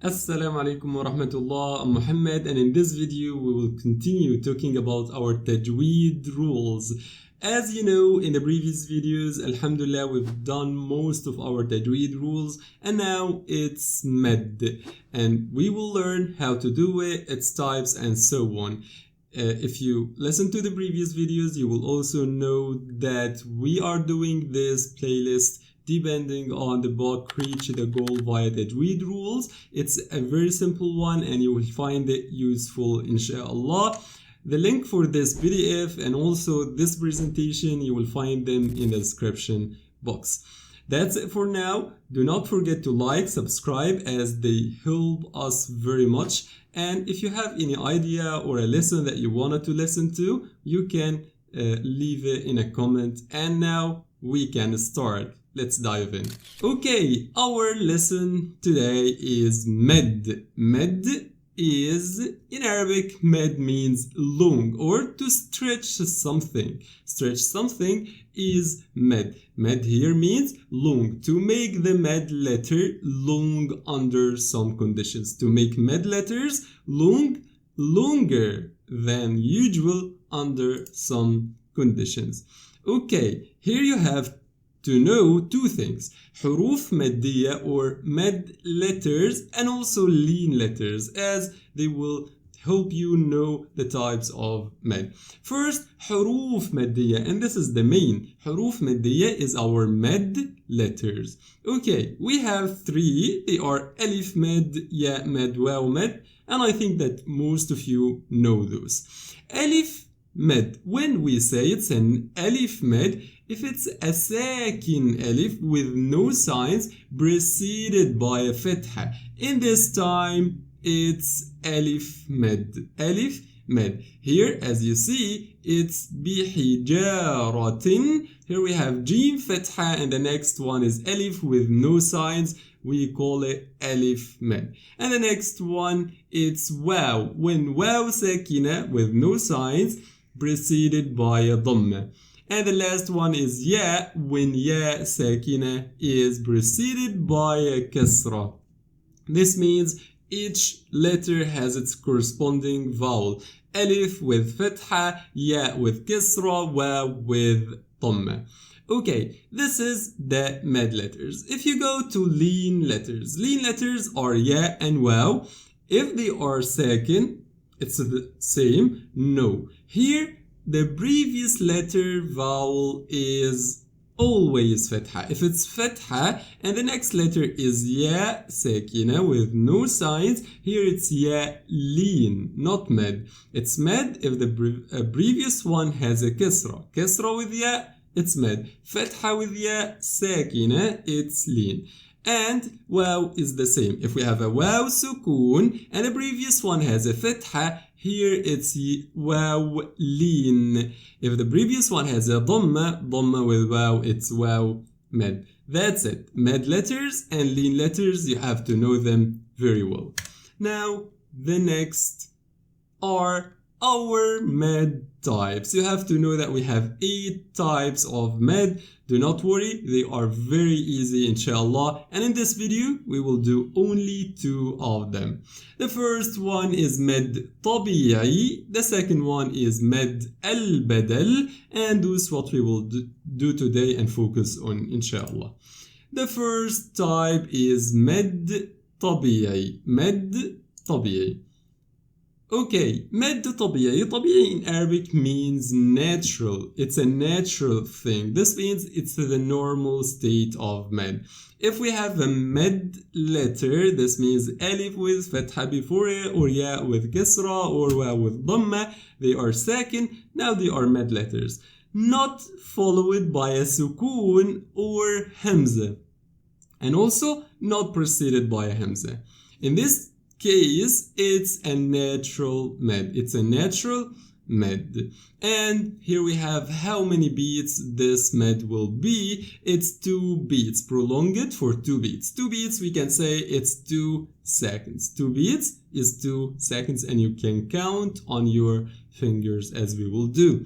Assalamu alaikum wa rahmatullah. I'm Muhammad, and in this video we will continue talking about our Tajweed rules. As you know, in the previous videos, Alhamdulillah, we've done most of our Tajweed rules, and now it's Maad, and we will learn how to do it, its types, and so on. If you listen to the previous videos, you will also know that we are doing this playlist depending on the book Reach the Goal via Tajweed rules. It's a very simple one and you will find it useful, inshallah. The link for this PDF and also this presentation, you will find them in the description box. That's it for now. Do not forget to like, subscribe, as they help us very much. And if you have any idea or a lesson that you wanted to listen to, you can leave it in a comment. And now we can start. Let's dive in. Okay, our lesson today is Maad. Maad is, in Arabic, Maad means long or to stretch something. Stretch something is Maad. Maad here means long. To make the Maad letter long under some conditions. To make Maad letters long, longer than usual under some conditions. Okay, here you have to know two things: حروف مادية or mad letters, and also lean letters, as they will help you know the types of mad. First, حروف مادية, and this is the main. حروف مادية is our mad letters. Okay, we have three. They are alif mad, ya mad, waw mad, and I think that most of you know those. Alif mad, when we say it's an alif mad, if it's a sakin alif with no signs preceded by a fatha, in this time it's alif mad. Alif mad. Here, as you see, it's bihijaratin. Here we have jim fatha, and the next one is alif with no signs. We call it alif mad. And the next one, it's waw. When waw sakina with no signs preceded by a dhamma. And the last one is ya, when ya sakina is preceded by a kasra. This means each letter has its corresponding vowel. Alif with fatha, ya with kasra, waw with dhamma. Okay, this is the mad letters. If you go to lean letters are ya and waw. If they are sakin, it's the same. No. Here, the previous letter vowel is always fatha. If it's fatha and the next letter is ya sakina with no signs, here it's ya lean, not mad. It's mad if the previous one has a kasra. Kasra with ya, it's mad. Fatha with ya sakina, it's lean. And waw is the same. If we have a waw sukun and the previous one has a fatha, here it's waw lean. If the previous one has a dhamma with waw, it's waw mad. That's it. Mad letters and lean letters, you have to know them very well. Now, the next are our mad types. You have to know that we have 8 types of mad. Do not worry, they are very easy, inshallah. And in this video, we will do only 2 of them. The first one is mad tabi'i. The second one is mad al-badal. And this is what we will do today and focus on, inshallah. The first type is mad tabi'i. Mad tabi'i. Okay, mad tabi'i. Tabi'i in Arabic means natural. It's a natural thing. This means it's the normal state of mad. If we have a mad letter, this means alif with fatha before it, or ya with kasra, or wa with dhamma. They are sakin. Now they are mad letters. Not followed by a sukun or hamza. And also not preceded by a hamza. In this case, it's a natural mad. It's a natural mad. And here we have how many beats this mad will be. It's 2 beats. Prolong it for 2 beats. 2 beats, we can say it's 2 seconds. 2 beats is 2 seconds, and you can count on your fingers as we will do.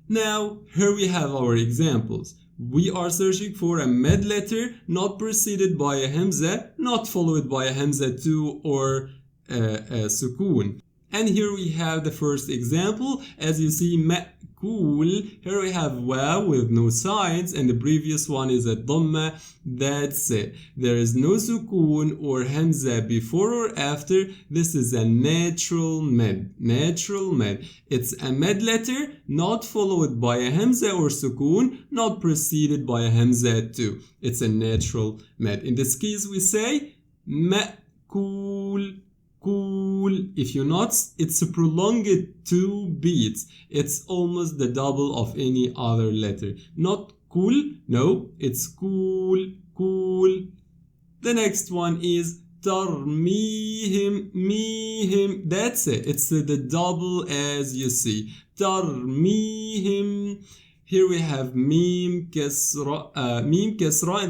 Now, here we have our examples. We are searching for a mad letter not preceded by a hamza, not followed by a hamza 2 or a sukoon. And here we have the first example. As you see, ma'kul. Here we have waw with no signs, and the previous one is a dhamma. That's it. There is no sukoon or hamza before or after. This is a natural mad. Natural mad. It's a mad letter not followed by a hamza or sukoon, not preceded by a hamza too. It's a natural mad. In this case, we say ma'kul. Cool. If you notice, it's a prolonged 2 beats. It's almost the double of any other letter. Not cool, no, it's cool, cool. The next one is tarmihim, mihim. That's it. It's the double as you see. Tarmihim. Here we have mim kasra, and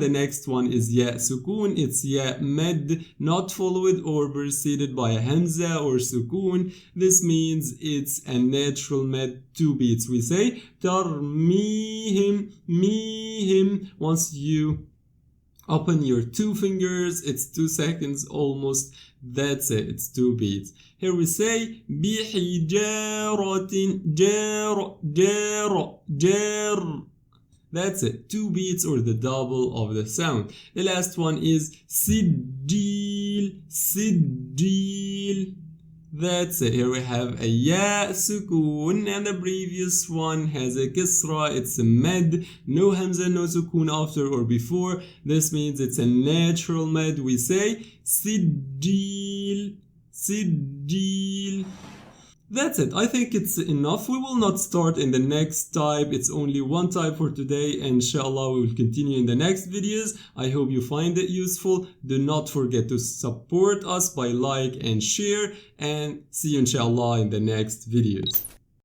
the next one is ya sukoon. It's ya mad, not followed or preceded by a hamza or sukoon. This means it's a natural mad 2 beats. We say tarmihim, mihim. Once you open your 2 fingers, it's 2 seconds almost. That's it, it's 2 beats. Here we say bihijaratin, jar. That's it, 2 beats or the double of the sound. The last one is sijil. That's it. Here we have a ya sukoon, and the previous one has a kisra. It's a mad, no hamza, no sukoon after or before. This means it's a natural mad. We say sijil. That's it. I think it's enough. We will not start in the next type. It's only one type for today. Inshallah, we will continue in the next videos. I hope you find it useful. Do not forget to support us by like and share. And see you inshallah in the next videos.